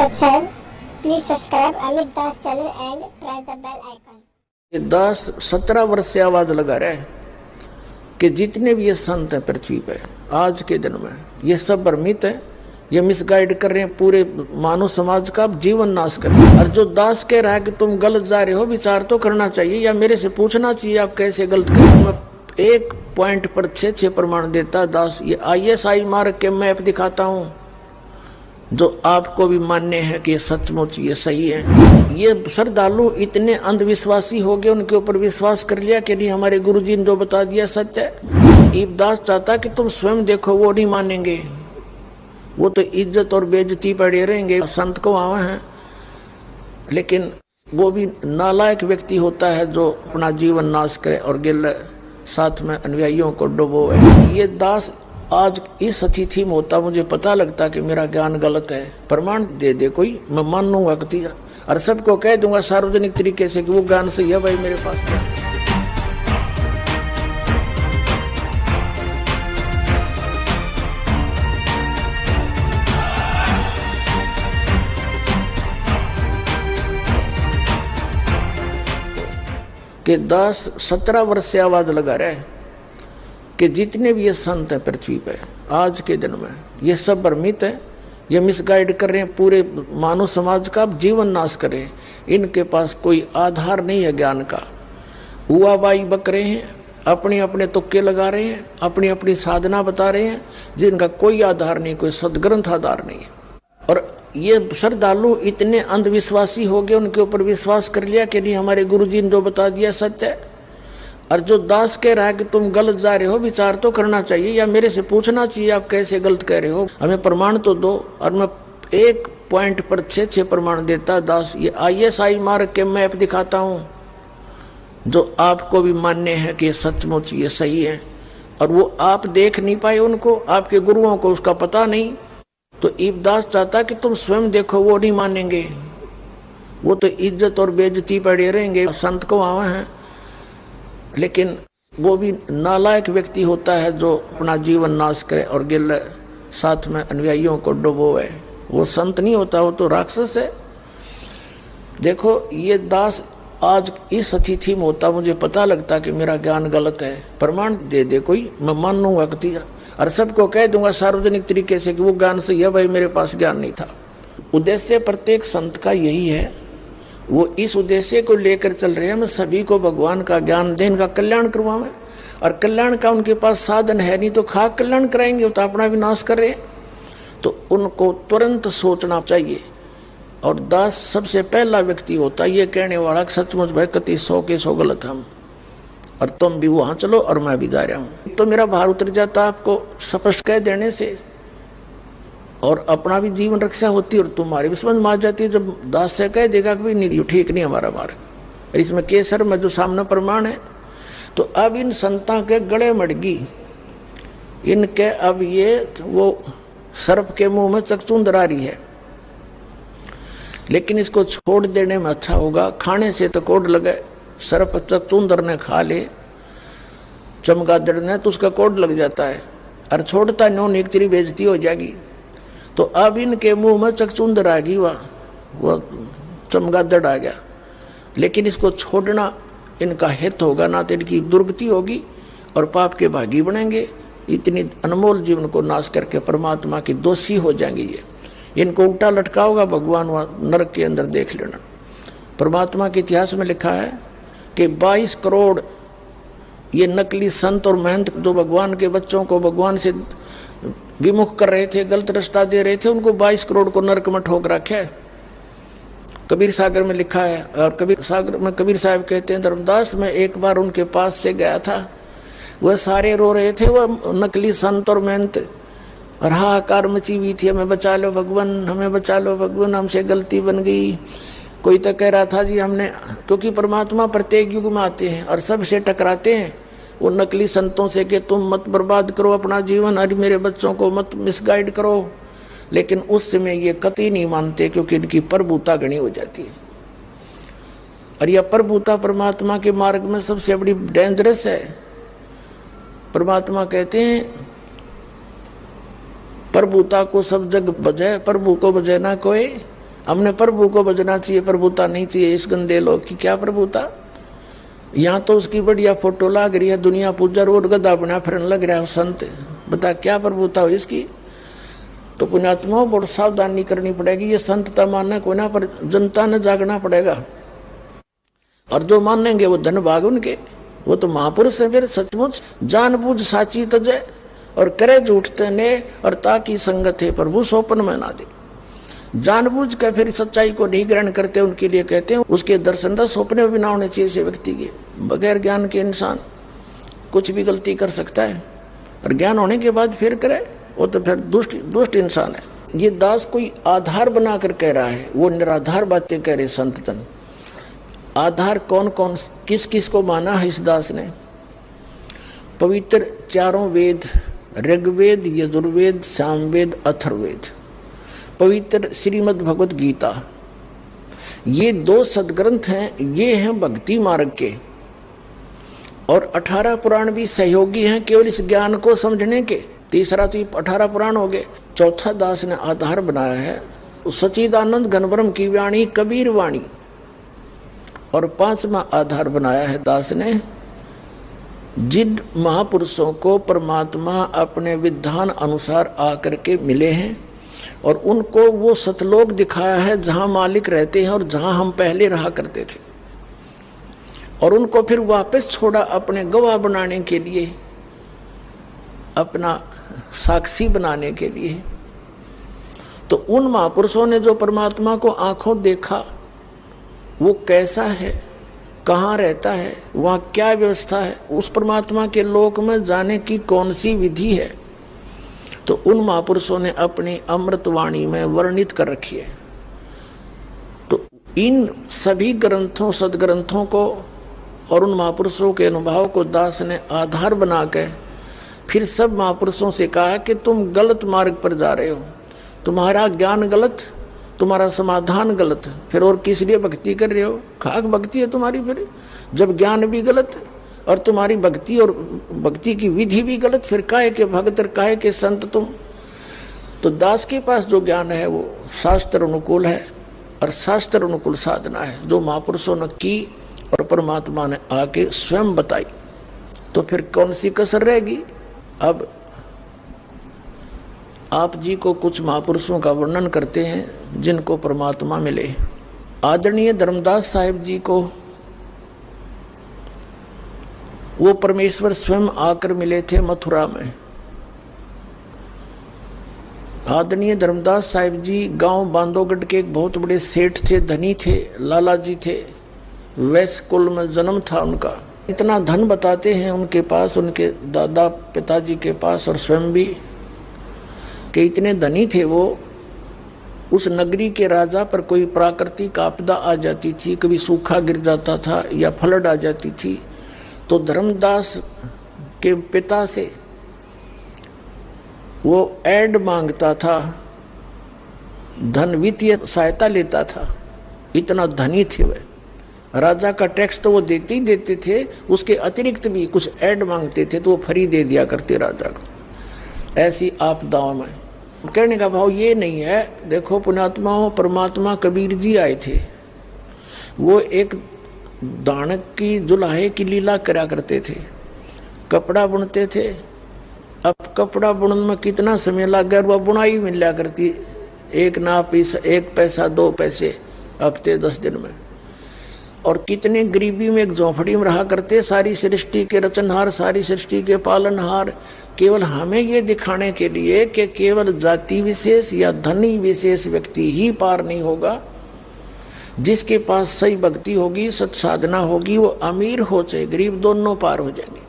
subscribe. Please subscribe Amit Das channel and press the bell icon. 10-17 वर्ष से आवाज लगा रहे हैं कि जितने भी ये संत हैं पृथ्वी पे आज के दिन में ये सब भ्रमित है, ये मिसगाइड कर रहे हैं, पूरे मानव समाज का जीवन नाश कर रहे हैं। और जो दास कह रहा है कि तुम गलत जा रहे हो, विचार तो करना चाहिए या मेरे से पूछना चाहिए आप कैसे गलत कर रहे हो। मैं एक पॉइंट पर 6 प्रमाण देता दास, ये ISI मार्ग के मैप दिखाता हूं जो आपको भी मान्य है कि ये सचमुच ये सही है। ये श्रद्धालु इतने अंधविश्वासी हो गए, उनके ऊपर विश्वास कर लिया कि नहीं हमारे गुरुजी ने जो बता दिया सच है। ईबदास चाहता कि तुम स्वयं देखो, वो नहीं मानेंगे, वो तो इज्जत और बेइज्जती पड़े रहेंगे। संत को आवा है, लेकिन वो भी नालायक व्यक्ति होता है जो अपना जीवन नाश करे और गिल साथ में अनुयायियों को डुबोए। ये दास आज इस अतिथि में होता, मुझे पता लगता कि मेरा ज्ञान गलत है, प्रमाण दे दे कोई, मैं मान लूंगा और सबको कह दूंगा सार्वजनिक तरीके से कि वो ज्ञान सही है भाई मेरे पास क्या। कि 10-17 वर्ष से आवाज लगा रहे हैं कि जितने भी ये संत हैं पृथ्वी पे आज के दिन में ये सब भ्रमित है, ये मिसगाइड कर रहे हैं, पूरे मानव समाज का जीवन नाश कर रहे हैं। इनके पास कोई आधार नहीं है ज्ञान का, हुआबाई बक रहे हैं, अपने अपने तुक्के लगा रहे हैं, अपनी अपनी साधना बता रहे हैं जिनका कोई आधार नहीं, कोई सदग्रंथ आधार नहीं है। और ये श्रद्धालु इतने अंधविश्वासी हो गए, उनके ऊपर विश्वास कर लिया कि नहीं हमारे गुरुजी ने जो बता दिया सच है। और जो दास कह रहा है कि तुम गलत जा रहे हो, विचार तो करना चाहिए या मेरे से पूछना चाहिए आप कैसे गलत कह रहे हो, हमें प्रमाण तो दो। और मैं एक पॉइंट पर 6 प्रमाण देता दास, ये ISI मार्ग के मैप दिखाता हूं जो आपको भी मान्य है कि सचमुच ये सही है। और वो आप देख नहीं पाए उनको, आपके गुरुओं को उसका पता नहीं। तो ईबदास चाहता कि तुम स्वयं देखो, वो नहीं मानेंगे, वो तो इज्जत और बेइज्जती पड़े रहेंगे। संत को आवा है, लेकिन वो भी नालायक व्यक्ति होता है जो अपना जीवन नाश करे और गिल साथ में अनुयायियों को डुबोए। वो संत नहीं होता, वो तो राक्षस है। देखो ये दास आज इस अतिथि में होता, मुझे पता लगता कि मेरा ज्ञान गलत है, प्रमाण दे दे कोई, मैं मान लूंगा और सबको कह दूंगा सार्वजनिक तरीके से कि वो ज्ञान सही है भाई मेरे पास ज्ञान नहीं था। उद्देश्य प्रत्येक संत का यही है, वो इस उद्देश्य को लेकर चल रहे हैं, मैं सभी को भगवान का ज्ञान देने का कल्याण करवाऊं। और कल्याण का उनके पास साधन है नहीं तो खाक कल्याण कराएंगे, वो तो अपना विनाश कर रहे हैं। तो उनको तुरंत सोचना चाहिए। और दास सबसे पहला व्यक्ति होता है ये कहने वाला सचमुच भाई कति 100 के 100 गलत हम, और तुम भी वहां चलो और मैं भी जा रहा हूं। तो मेरा भार उतर जाता आपको स्पष्ट कह देने से, और अपना भी जीवन रक्षा होती और तुम्हारी भी समझ में आ जाती है। जब दास से कह देगा कि नहीं ठीक नहीं हमारा मार्ग, इसमें केसर में जो सामने प्रमाण है। तो अब इन संता के गले मड़गी, इनके अब ये वो सर्प के मुंह में चकचूंदर आ रही है, लेकिन इसको छोड़ देने में अच्छा होगा। खाने से तो कोड लगे, सर्प चकचूंदर ने खा ले, चमगादड़ ने तो उसका कोड लग जाता है, और छोड़ता नो एक तेरी बेइज्जती हो जाएगी। तो अब इनके मुंह में चकचूंदर आ गई, वो चमगादड़ आ गया, लेकिन इसको छोड़ना इनका हित होगा, ना तो इनकी दुर्गति होगी और पाप के भागी बनेंगे। इतनी अनमोल जीवन को नाश करके परमात्मा की दोषी हो जाएंगे। ये इनको उल्टा लटका होगा भगवान वहां नरक के अंदर देख लेना। परमात्मा के इतिहास में लिखा है कि 22 करोड़ ये नकली संत और महंत जो भगवान के बच्चों को भगवान से विमुख कर रहे थे, गलत रास्ता दे रहे थे, उनको 22 करोड़ को नरक में ठोक रखा है। कबीर सागर में लिखा है। और कबीर सागर में कबीर साहब कहते हैं, धर्मदास मैं एक बार उनके पास से गया था, वह सारे रो रहे थे, वह नकली संत और महंत, और हाहाकार मची हुई थी, हमें बचा लो भगवान, हमें बचा लो भगवान, हमसे गलती बन गई। कोई तो कह रहा था जी हमने, क्योंकि परमात्मा प्रत्येक युग में आते हैं और सबसे टकराते हैं वो नकली संतों से कि तुम मत बर्बाद करो अपना जीवन, अरे मेरे बच्चों को मत मिसगाइड करो। लेकिन उस समय ये कतई नहीं मानते, क्योंकि इनकी प्रभुता घनी हो जाती है। और यह प्रभुता परमात्मा के मार्ग में सबसे बड़ी डेंजरस है। परमात्मा कहते हैं प्रभुता को सब जग बजे, प्रभु को बजे ना कोई, हमने प्रभु को बजना चाहिए, प्रभुता नहीं चाहिए इस गंदे लोग की। क्या प्रभुता? यहाँ तो उसकी बढ़िया फोटो लग रही है, दुनिया पूजा रोड गधा बना फिरन लग रहा है संत। बता क्या प्रभुता हो इसकी? तो पुण्यात्माओं बहुत सावधानी करनी पड़ेगी। ये संतता मानना कोई ना, पर जनता ने जागना पड़ेगा। और जो मानेंगे वो धन भाग उनके, वो तो महापुरुष है। फिर सचमुच जानबूझ साची तजय और करे झूठते ने, और ताकि संगत है प्रभु सोपन में ना दे। जानबूझ कर फिर सच्चाई को नहीं ग्रहण करते, उनके लिए कहते हैं उसके दर्शन दस सपने भी ना होने चाहिए ऐसे व्यक्ति के। बगैर ज्ञान के इंसान कुछ भी गलती कर सकता है, और ज्ञान होने के बाद फिर करे वो तो फिर दुष्ट इंसान है। ये दास कोई आधार बनाकर कह रहा है, वो निराधार बातें कह रहे संत जन। आधार कौन कौन किस किस को माना है इस दास ने? पवित्र चारों वेद, ऋग्वेद, यजुर्वेद, सामवेद, अथर्ववेद, पवित्र श्रीमद् भगवत गीता, ये 2 सदग्रंथ हैं। ये हैं भक्ति मार्ग के, और 18 पुराण भी सहयोगी हैं केवल इस ज्ञान को समझने के। तीसरा तो 18 पुराण हो गए। चौथा दास ने आधार बनाया है सच्चिदानंद घनब्रह्म की वाणी, कबीर वाणी। और 5वां आधार बनाया है दास ने जिन महापुरुषों को परमात्मा अपने विधान अनुसार आकर के मिले हैं, और उनको वो सतलोक दिखाया है जहां मालिक रहते हैं और जहां हम पहले रहा करते थे, और उनको फिर वापस छोड़ा अपने गवाह बनाने के लिए, अपना साक्षी बनाने के लिए। तो उन महापुरुषों ने जो परमात्मा को आंखों देखा, वो कैसा है, कहाँ रहता है, वहाँ क्या व्यवस्था है, उस परमात्मा के लोक में जाने की कौन सी विधि है, तो उन महापुरुषों ने अपनी अमृतवाणी में वर्णित कर रखी है। तो इन सभी ग्रंथों, सदग्रंथों को और उन महापुरुषों के अनुभव को दास ने आधार बना के फिर सब महापुरुषों से कहा कि तुम गलत मार्ग पर जा रहे हो, तुम्हारा ज्ञान गलत, तुम्हारा समाधान गलत, फिर और किस लिए भक्ति कर रहे हो? खाक भक्ति है तुम्हारी। फिर जब ज्ञान भी गलत और तुम्हारी भक्ति और भक्ति की विधि भी गलत, फिर काहे के भगत, काहे के संत तुम? तो दास के पास जो ज्ञान है वो शास्त्र अनुकूल है, और शास्त्र अनुकूल साधना है जो महापुरुषों ने की और परमात्मा ने आके स्वयं बताई। तो फिर कौन सी कसर रहेगी? अब आप जी को कुछ महापुरुषों का वर्णन करते हैं जिनको परमात्मा मिले। आदरणीय धर्मदास साहिब जी को वो परमेश्वर स्वयं आकर मिले थे मथुरा में। आदरणीय धर्मदास साहिब जी गांव बांधोगढ़ के एक बहुत बड़े सेठ थे, धनी थे, लाला जी थे, वैश्य कुल में जन्म था उनका। इतना धन बताते हैं उनके पास, उनके दादा पिताजी के पास और स्वयं भी, कि इतने धनी थे वो। उस नगरी के राजा पर कोई प्राकृतिक आपदा आ जाती थी, कभी सूखा गिर जाता था या फ्लड आ जाती थी, तो धर्मदास के पिता से वो ऐड मांगता था, धन वित्तीय सहायता लेता था। इतना धनी थे वे। राजा का टैक्स तो वो देते ही देते थे, उसके अतिरिक्त भी कुछ ऐड मांगते थे तो वो फ्री दे दिया करते राजा को। ऐसी आपदाओं में कहने का भाव ये नहीं है। देखो पुण्यात्माओं, परमात्मा कबीर जी आए थे, वो एक दानक की जुलाहे की लीला करा करते थे, कपड़ा बुनते थे। अब कपड़ा बुनने में कितना समय लग गया, वह बुनाई मिला करती, एक नाप, 1 पैसा 2 पैसे हफ्ते 10 दिन में। और कितने गरीबी में एक झोंपड़ी में रहा करते, सारी सृष्टि के रचनहार, सारी सृष्टि के पालनहार, केवल हमें ये दिखाने के लिए कि केवल जाति विशेष या धनी विशेष व्यक्ति ही पार नहीं होगा। जिसके पास सही भक्ति होगी, सत साधना होगी, वो अमीर हो चाहे गरीब, दोनों पार हो जाएंगे।